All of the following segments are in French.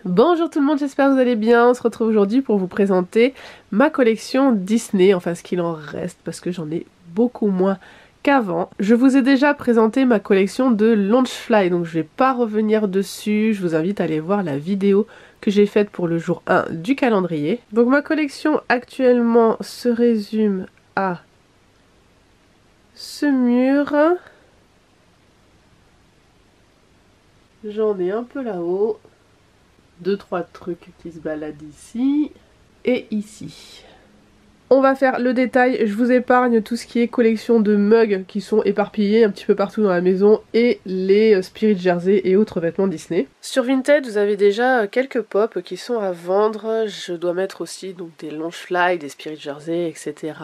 Bonjour tout le monde, j'espère que vous allez bien. On se retrouve aujourd'hui pour vous présenter ma collection Disney, enfin ce qu'il en reste parce que j'en ai beaucoup moins qu'avant. Je vous ai déjà présenté ma collection de Launchfly, donc je vais pas revenir dessus. Je vous invite à aller voir la vidéo que j'ai faite pour le jour 1 du calendrier. Donc ma collection actuellement se résume à ce mur. J'en ai un peu là-haut. 2-3 trucs qui se baladent ici et ici. On va faire le détail, je vous épargne tout ce qui est collection de mugs qui sont éparpillés un petit peu partout dans la maison et les Spirit Jersey et autres vêtements Disney. Sur Vinted, vous avez déjà quelques pops qui sont à vendre. Je dois mettre aussi donc des Launchfly, des Spirit Jersey, etc.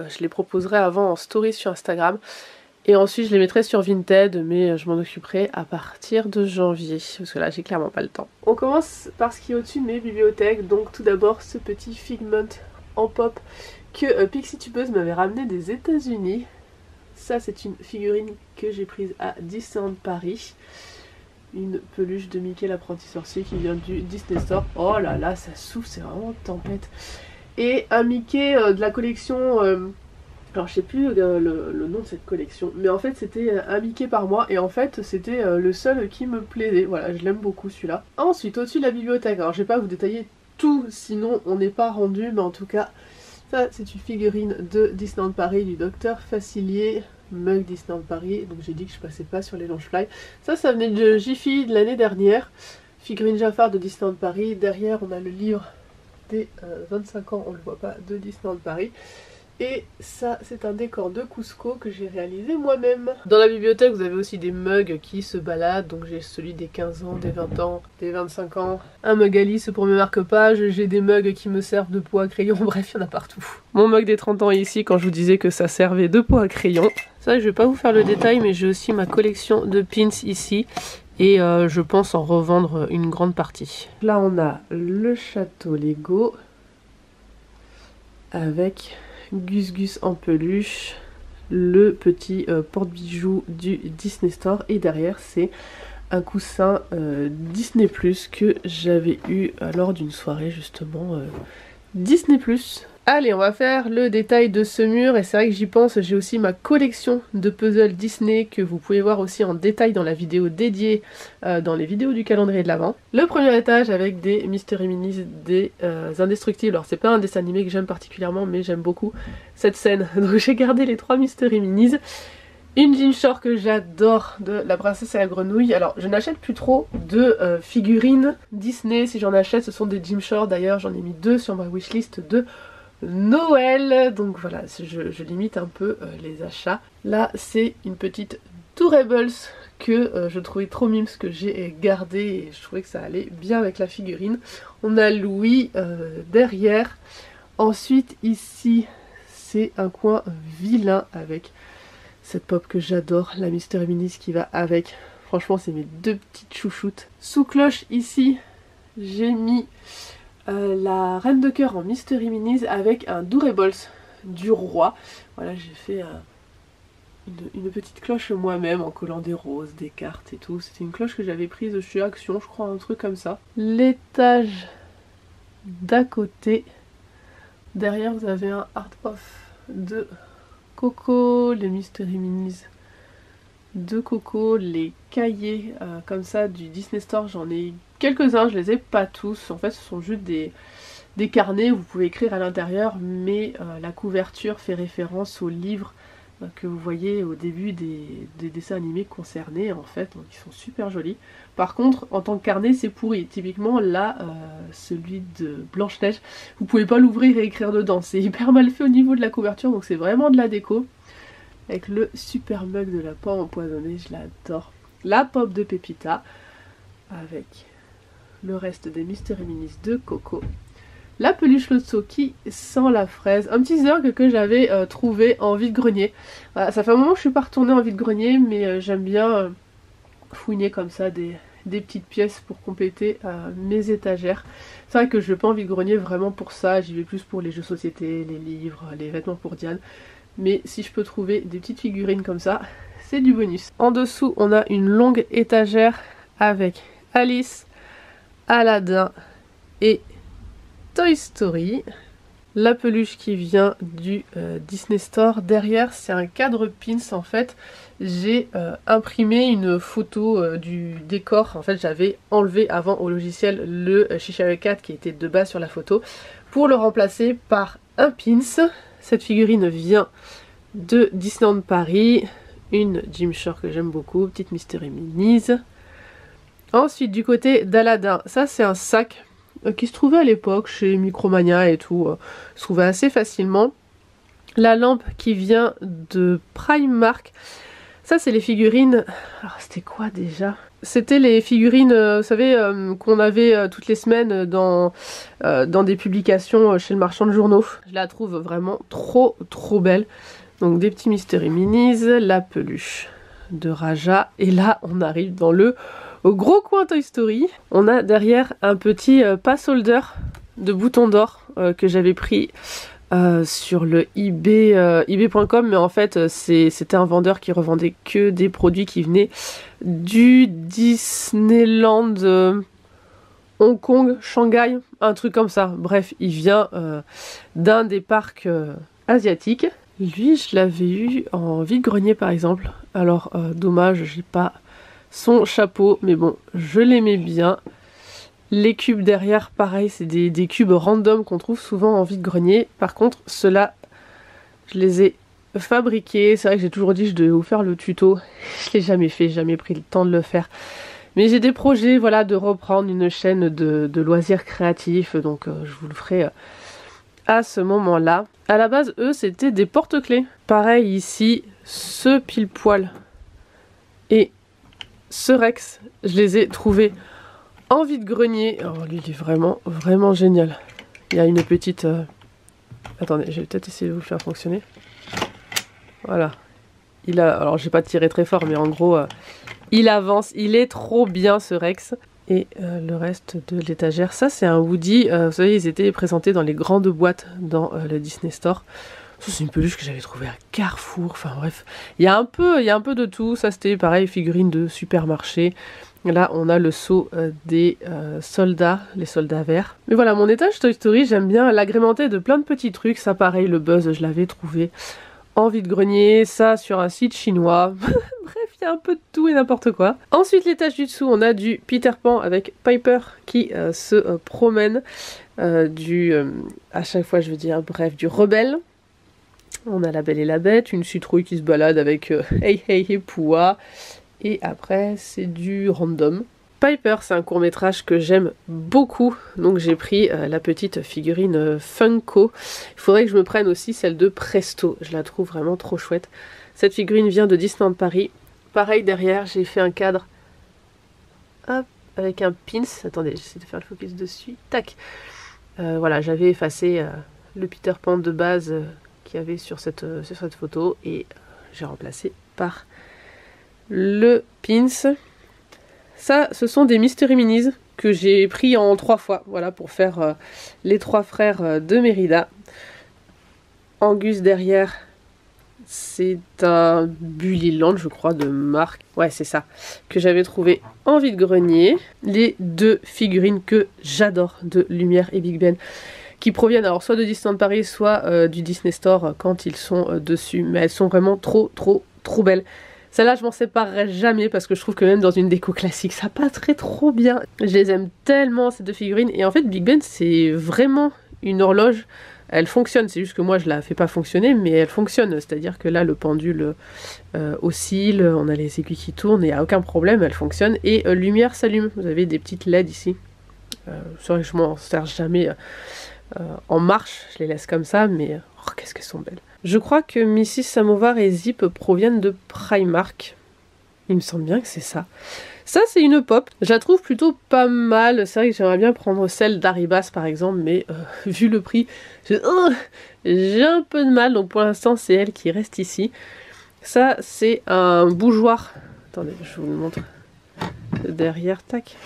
Je les proposerai avant en story sur Instagram. Et ensuite je les mettrai sur Vinted, mais je m'en occuperai à partir de janvier, parce que là j'ai clairement pas le temps. On commence par ce qui est au-dessus de mes bibliothèques, donc tout d'abord ce petit Figment en pop que Pixie Tubeuse m'avait ramené des États-Unis. Ça c'est une figurine que j'ai prise à Disneyland Paris. Une peluche de Mickey l'apprenti sorcier qui vient du Disney Store. Oh là là, ça souffle, c'est vraiment tempête. Et un Mickey de la collection... alors je sais plus le nom de cette collection, mais en fait c'était un Mickey par mois et en fait c'était le seul qui me plaisait. Voilà, je l'aime beaucoup celui-là. Ensuite au-dessus de la bibliothèque, alors je vais pas vous détailler tout sinon on n'est pas rendu, mais en tout cas ça c'est une figurine de Disneyland Paris du Docteur Facilier, mug Disneyland Paris, donc j'ai dit que je passais pas sur les Launchfly. Ça venait de Jiffy de l'année dernière, figurine Jafar de Disneyland Paris. Derrière on a le livre des 25 ans, on le voit pas, de Disneyland Paris. Et ça, c'est un décor de Cusco que j'ai réalisé moi-même. Dans la bibliothèque, vous avez aussi des mugs qui se baladent. Donc j'ai celui des 15 ans, des 20 ans, des 25 ans. Un mug Alice pour mes marque-pages. J'ai des mugs qui me servent de pot à crayon. Bref, il y en a partout. Mon mug des 30 ans est ici quand je vous disais que ça servait de pot à crayon. Ça, je vais pas vous faire le détail, mais j'ai aussi ma collection de pins ici. Et je pense en revendre une grande partie. Là, on a le château Lego avec... Gus Gus en peluche, le petit porte-bijoux du Disney Store et derrière c'est un coussin Disney Plus que j'avais eu lors d'une soirée justement Disney Plus. Allez, on va faire le détail de ce mur et c'est vrai que j'y pense, j'ai aussi ma collection de puzzles Disney que vous pouvez voir aussi en détail dans la vidéo dédiée dans les vidéos du calendrier de l'Avent. Le premier étage avec des Mystery Minis, des Indestructibles. Alors c'est pas un dessin animé que j'aime particulièrement mais j'aime beaucoup cette scène. Donc j'ai gardé les 3 Mystery Minis. Une Jim Shore que j'adore de la princesse et la grenouille. Alors je n'achète plus trop de figurines Disney. Si j'en achète ce sont des Jim Shore. D'ailleurs j'en ai mis 2 sur ma wishlist de Noël, donc voilà, je limite un peu les achats. Là c'est une petite Doorables que je trouvais trop mimes, que j'ai gardé et je trouvais que ça allait bien avec la figurine. On a Louis derrière. Ensuite ici c'est un coin vilain avec cette pop que j'adore, la Mystery Minis qui va avec. Franchement c'est mes 2 petites chouchoutes. Sous cloche ici j'ai mis la reine de cœur en Mystery Minis avec un Doorables du roi. Voilà, j'ai fait une petite cloche moi-même en collant des roses, des cartes et tout. C'était une cloche que j'avais prise chez Action, je crois, un truc comme ça. L'étage d'à côté, derrière vous avez un art off de Coco, les Mystery Minis de Coco, les cahiers comme ça du Disney Store, j'en ai quelques-uns, je les ai pas tous, en fait ce sont juste des carnets où vous pouvez écrire à l'intérieur, mais la couverture fait référence aux livres que vous voyez au début des dessins animés concernés en fait, donc ils sont super jolis. Par contre en tant que carnet c'est pourri, typiquement là celui de Blanche-Neige, vous pouvez pas l'ouvrir et écrire dedans, c'est hyper mal fait au niveau de la couverture, donc c'est vraiment de la déco. Avec le super mug de la pomme empoisonnée, je l'adore. La pop de Pépita, avec le reste des Mystery Minis de Coco. La peluche Lotso qui sent la fraise. Un petit zerg que j'avais trouvé en vide-grenier. Voilà, ça fait un moment que je suis pas retournée en vide-grenier, mais j'aime bien fouiner comme ça des petites pièces pour compléter mes étagères. C'est vrai que je vais pas en vide-grenier vraiment pour ça, j'y vais plus pour les jeux société, les livres, les vêtements pour Diane. Mais si je peux trouver des petites figurines comme ça, c'est du bonus. En dessous, on a une longue étagère avec Alice, Aladdin et Toy Story. La peluche qui vient du Disney Store. Derrière, c'est un cadre pins en fait. J'ai imprimé une photo du décor. En fait, j'avais enlevé avant au logiciel le Cheshire Cat qui était de base sur la photo pour le remplacer par un pins. Cette figurine vient de Disneyland Paris. Une Jim Shore que j'aime beaucoup, petite Mystery Minis. Ensuite, du côté d'Aladdin, ça c'est un sac qui se trouvait à l'époque chez Micromania et tout, se trouvait assez facilement. La lampe qui vient de Primark, ça c'est les figurines, alors c'était quoi déjà? C'était les figurines, vous savez, qu'on avait toutes les semaines dans des publications chez le marchand de journaux. Je la trouve vraiment trop belle. Donc des petits Mystery Minis, la peluche de Raja, et là on arrive dans le gros coin Toy Story. On a derrière un petit pass holder de boutons d'or que j'avais pris sur le ebay.com, mais en fait c'était un vendeur qui revendait que des produits qui venaient du Disneyland Hong Kong, Shanghai, un truc comme ça. Bref, il vient d'un des parcs asiatiques. Lui, je l'avais eu en vide-grenier par exemple. Alors dommage, j'ai pas son chapeau, mais bon, je l'aimais bien. Les cubes derrière, pareil, c'est des cubes random qu'on trouve souvent en vide-grenier. Par contre, ceux-là, je les ai fabriqués. C'est vrai que j'ai toujours dit que je devais vous faire le tuto. Je l'ai jamais fait, j'ai jamais pris le temps de le faire. Mais j'ai des projets, voilà, de reprendre une chaîne de loisirs créatifs, donc je vous le ferai à ce moment-là. À la base, eux, c'était des porte-clés. Pareil ici, ce pile-poil et ce Rex, je les ai trouvés en vide-grenier. Oh, lui, il est vraiment génial. Il y a une petite... Attendez, je vais peut-être essayer de vous le faire fonctionner. Voilà. Il a... Alors, j'ai pas tiré très fort, mais en gros, il avance. Il est trop bien, ce Rex. Et le reste de l'étagère, ça, c'est un Woody. Vous savez, ils étaient présentés dans les grandes boîtes dans le Disney Store. Ça, c'est une peluche que j'avais trouvée à Carrefour. Enfin bref, il y a un peu de tout. Ça, c'était pareil, figurine de supermarché. Là, on a le seau des soldats, les soldats verts. Mais voilà, mon étage Toy Story, j'aime bien l'agrémenter de plein de petits trucs. Ça, pareil, le Buzz, je l'avais trouvé en vide-grenier. Ça, sur un site chinois. Bref, il y a un peu de tout et n'importe quoi. Ensuite, l'étage du dessous, on a du Peter Pan avec Piper qui se promène. À chaque fois, je veux dire, bref, du rebelle. On a La Belle et la Bête, une citrouille qui se balade avec Hey Hey Hey Poua. Et après, c'est du random. Piper, c'est un court-métrage que j'aime beaucoup. Donc j'ai pris la petite figurine Funko. Il faudrait que je me prenne aussi celle de Presto. Je la trouve vraiment trop chouette. Cette figurine vient de Disneyland Paris. Pareil, derrière, j'ai fait un cadre. Hop, avec un pins. Attendez, j'essaie de faire le focus dessus. Tac. Voilà, j'avais effacé le Peter Pan de base... qu'il y avait sur cette photo et j'ai remplacé par le pins. Ça, ce sont des Mystery Minis que j'ai pris en 3 fois, voilà, pour faire les 3 frères de Mérida. Angus derrière, c'est un Bullyland, je crois, de marque. Ouais, c'est ça, que j'avais trouvé en vide-grenier. Les 2 figurines que j'adore de Lumière et Big Ben, qui proviennent alors soit de Disneyland Paris, soit du Disney Store quand ils sont dessus. Mais elles sont vraiment trop belles. Celle-là, je m'en séparerai jamais parce que je trouve que même dans une déco classique, ça passe trop bien. Je les aime tellement, ces 2 figurines. Et en fait, Big Ben, c'est vraiment une horloge. Elle fonctionne, c'est juste que moi, je la fais pas fonctionner, mais elle fonctionne. C'est-à-dire que là, le pendule oscille, on a les aiguilles qui tournent, et il n'y a aucun problème, elle fonctionne. Et lumière s'allume. Vous avez des petites LED ici. C'est vrai que je m'en sers jamais... en marche, je les laisse comme ça, mais oh, qu'est-ce qu'elles sont belles. Je crois que Mrs Samovar et Zip proviennent de Primark. Il me semble bien que c'est ça. Ça, c'est une pop. Je la trouve plutôt pas mal. C'est vrai que j'aimerais bien prendre celle d'Aribas, par exemple, mais vu le prix, j'ai un peu de mal. Donc pour l'instant, c'est elle qui reste ici. Ça, c'est un bougeoir. Attendez, je vous le montre. Derrière, tac.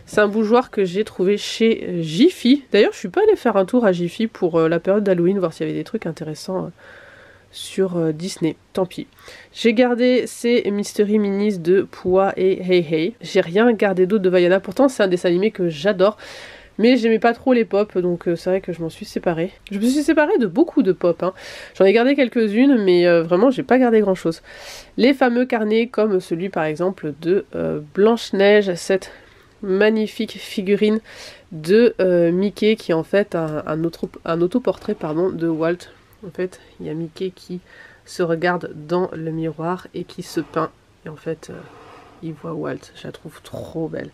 C'est un bougeoir que j'ai trouvé chez Jiffy. D'ailleurs, je suis pas allée faire un tour à Jiffy pour la période d'Halloween, voir s'il y avait des trucs intéressants sur Disney, tant pis. J'ai gardé ces Mystery Minis de Pua et Hey Hey. J'ai rien gardé d'autre de Vaiana, pourtant c'est un dessin animé que j'adore. Mais j'aimais pas trop les pop, donc c'est vrai que je m'en suis séparée. Je me suis séparée de beaucoup de pop, hein. J'en ai gardé quelques-unes, mais vraiment j'ai pas gardé grand-chose. Les fameux carnets, comme celui par exemple de Blanche-Neige, cette magnifique figurine de Mickey qui est en fait un autoportrait pardon, de Walt. En fait, il y a Mickey qui se regarde dans le miroir et qui se peint. Et en fait, il voit Walt. Je la trouve trop belle.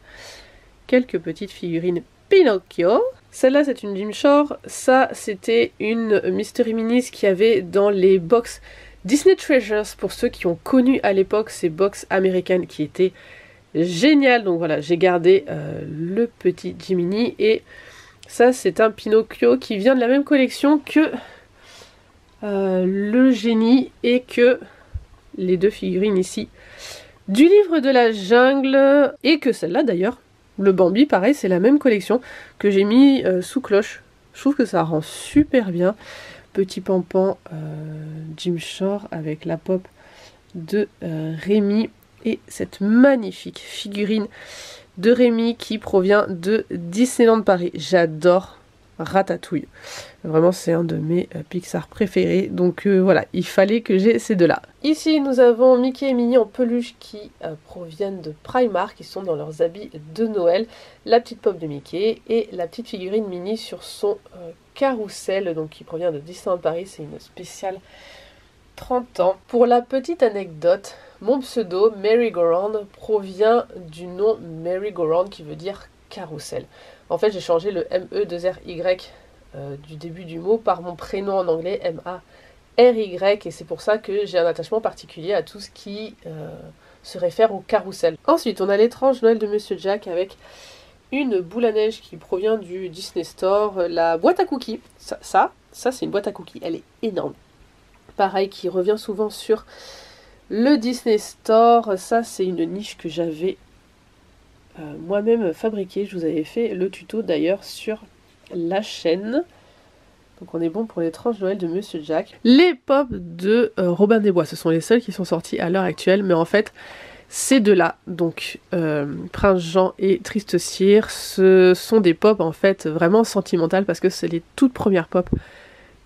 Quelques petites figurines Pinocchio. Celle-là, c'est une Jim Shore. Ça, c'était une Mystery Minis qu'il y avait dans les box Disney Treasures. Pour ceux qui ont connu à l'époque ces box américaines qui étaient géniales. Donc voilà, j'ai gardé le petit Jiminy. Et ça, c'est un Pinocchio qui vient de la même collection que le génie et que les deux figurines ici du livre de la jungle. Et que celle-là, d'ailleurs. Le Bambi, pareil, c'est la même collection que j'ai mis sous cloche. Je trouve que ça rend super bien. Petit pampan Jim Shore avec la pop de Rémi. Et cette magnifique figurine de Rémi qui provient de Disneyland Paris. J'adore Ratatouille. Vraiment, c'est un de mes Pixar préférés. Donc voilà, il fallait que j'ai ces deux-là. Ici, nous avons Mickey et Minnie en peluche qui proviennent de Primark, qui sont dans leurs habits de Noël. La petite pop de Mickey et la petite figurine Minnie sur son carrousel, donc qui provient de Disneyland Paris. C'est une spéciale 30 ans. Pour la petite anecdote, mon pseudo, Merry-Go-Round, provient du nom Merry-Go-Round qui veut dire carrousel. En fait, j'ai changé le M-E-2-R-Y du début du mot par mon prénom en anglais, M-A-R-Y, et c'est pour ça que j'ai un attachement particulier à tout ce qui se réfère au carrousel. Ensuite, on a l'étrange Noël de Monsieur Jack avec une boule à neige qui provient du Disney Store, la boîte à cookies. Ça c'est une boîte à cookies, elle est énorme. Pareil, qui revient souvent sur le Disney Store. Ça, c'est une niche que j'avais moi-même fabriquée. Je vous avais fait le tuto d'ailleurs sur la chaîne. Donc on est bon pour l'étrange Noël de Monsieur Jack. Les pop de Robin des Bois, ce sont les seuls qui sont sortis à l'heure actuelle, mais en fait ces deux-là, donc Prince Jean et Triste Cire, ce sont des pop en fait vraiment sentimentales parce que c'est les toutes premières pop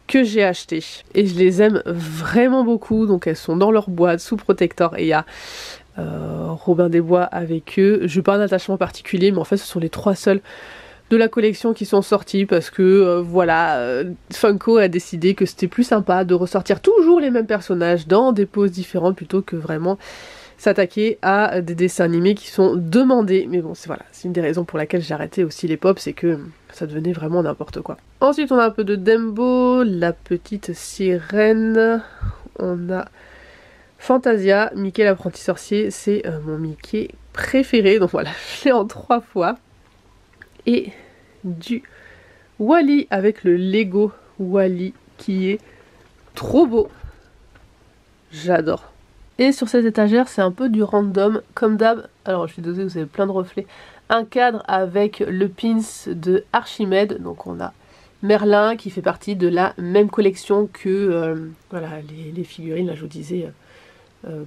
que j'ai achetées. Et je les aime vraiment beaucoup, donc elles sont dans leur boîte sous protecteur et il y a Robin des Bois avec eux. Je n'ai pas un attachement particulier, mais en fait ce sont les trois seuls de la collection qui sont sortis parce que voilà, Funko a décidé que c'était plus sympa de ressortir toujours les mêmes personnages dans des poses différentes plutôt que vraiment s'attaquer à des dessins animés qui sont demandés. Mais bon, c'est voilà, c'est une des raisons pour laquelle j'ai arrêté aussi les pop, c'est que ça devenait vraiment n'importe quoi. Ensuite, on a un peu de Dumbo, la petite sirène, on a Fantasia, Mickey l'apprenti sorcier, c'est mon Mickey préféré, donc voilà, je l'ai en 3 fois. Et du Wall-E avec le Lego Wall-E qui est trop beau. J'adore. Et sur cette étagère, c'est un peu du random, comme d'hab. Alors, je suis désolée, vous avez plein de reflets. Un cadre avec le pins de Archimède. Donc, on a Merlin qui fait partie de la même collection que voilà, les figurines. Là, je vous disais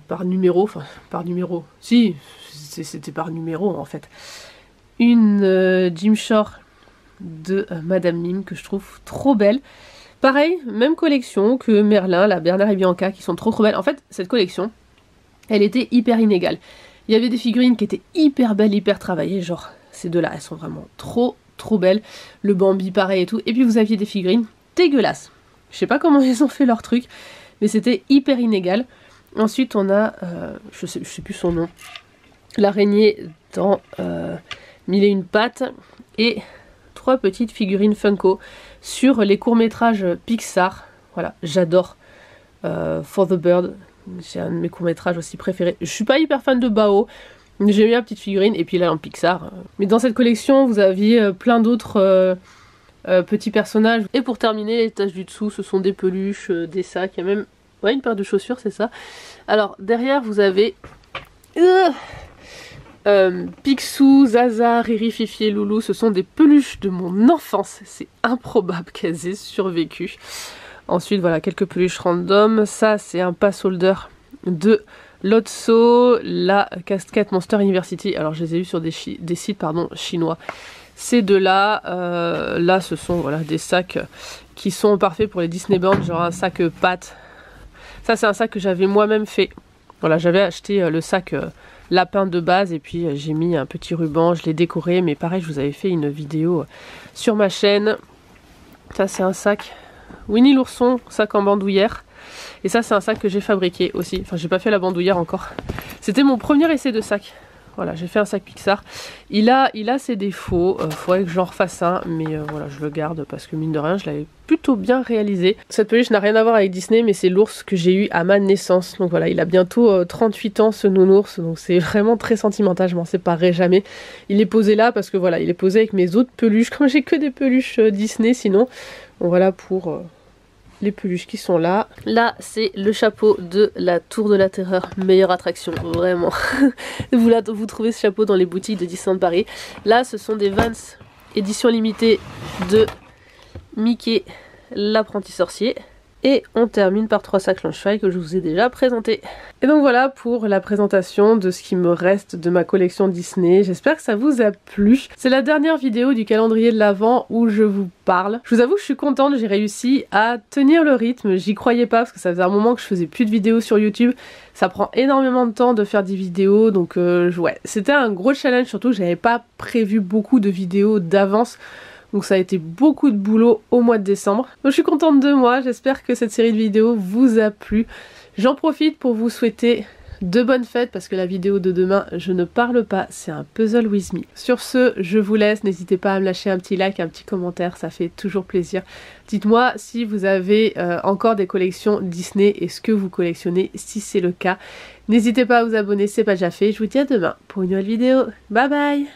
par numéro. Enfin, par numéro. Si, c'était par numéro en fait. Une Jim Shore de Madame Mime que je trouve trop belle. Pareil, même collection que Merlin, la Bernard et Bianca qui sont trop belles. En fait, cette collection, elle était hyper inégale. Il y avait des figurines qui étaient hyper belles, hyper travaillées, genre ces deux-là, elles sont vraiment trop belles. Le Bambi pareil et tout. Et puis vous aviez des figurines dégueulasses. Je sais pas comment ils ont fait leur truc, mais c'était hyper inégal. Ensuite, on a, je sais plus son nom, l'araignée dans Mille et une pattes et 3 petites figurines Funko sur les courts-métrages Pixar. Voilà, j'adore For the Bird, c'est un de mes courts-métrages aussi préférés. Je suis pas hyper fan de Bao, mais j'ai mis la petite figurine et puis là en Pixar. Mais dans cette collection, vous aviez plein d'autres petits personnages. Et pour terminer, les tâches du dessous, ce sont des peluches, des sacs, il y a même ouais, une paire de chaussures, c'est ça. Alors derrière, vous avez Picsou, Zaza, Riri, Fifi et Loulou, ce sont des peluches de mon enfance. C'est improbable qu'elles aient survécu. Ensuite voilà, quelques peluches random. Ça c'est un pass holder de Lotso, la casquette Monster University. Alors je les ai eu sur des sites chinois. Ces deux-là, là ce sont voilà, des sacs qui sont parfaits pour les Disney Band, genre un sac pâte. Ça c'est un sac que j'avais moi-même fait. Voilà, j'avais acheté le sac lapin de base et puis j'ai mis un petit ruban, je l'ai décoré, mais pareil je vous avais fait une vidéo sur ma chaîne. Ça c'est un sac Winnie l'ourson, sac en bandoulière. Et ça c'est un sac que j'ai fabriqué aussi, enfin j'ai pas fait la bandoulière encore. C'était mon premier essai de sac. Voilà, j'ai fait un sac Pixar. Il a ses défauts, faudrait que j'en refasse un, mais voilà, je le garde parce que mine de rien, je l'avais plutôt bien réalisé. Cette peluche n'a rien à voir avec Disney, mais c'est l'ours que j'ai eu à ma naissance. Donc voilà, il a bientôt 38 ans ce nounours, donc c'est vraiment très sentimental, je m'en séparerai jamais. Il est posé là parce que voilà, il est posé avec mes autres peluches, comme j'ai que des peluches Disney sinon. Donc voilà pour... les peluches qui sont là. Là, c'est le chapeau de la Tour de la Terreur. Meilleure attraction, vraiment. vous trouvez ce chapeau dans les boutiques de Disneyland Paris. Là, ce sont des Vans édition limitée de Mickey, l'apprenti sorcier. Et on termine par 3 sacs Lunchfly que je vous ai déjà présentés. Et donc voilà pour la présentation de ce qui me reste de ma collection Disney. J'espère que ça vous a plu. C'est la dernière vidéo du calendrier de l'Avent où je vous parle. Je vous avoue que je suis contente, j'ai réussi à tenir le rythme. J'y croyais pas parce que ça faisait un moment que je faisais plus de vidéos sur YouTube. Ça prend énormément de temps de faire des vidéos, donc ouais, c'était un gros challenge, surtout que j'avais pas prévu beaucoup de vidéos d'avance. Donc ça a été beaucoup de boulot au mois de décembre. Donc je suis contente de moi, j'espère que cette série de vidéos vous a plu. J'en profite pour vous souhaiter de bonnes fêtes parce que la vidéo de demain, je ne parle pas, c'est un puzzle with me. Sur ce, je vous laisse, n'hésitez pas à me lâcher un petit like, un petit commentaire, ça fait toujours plaisir. Dites-moi si vous avez encore des collections Disney et ce que vous collectionnez si c'est le cas. N'hésitez pas à vous abonner, c'est pas déjà fait. Je vous dis à demain pour une nouvelle vidéo. Bye bye!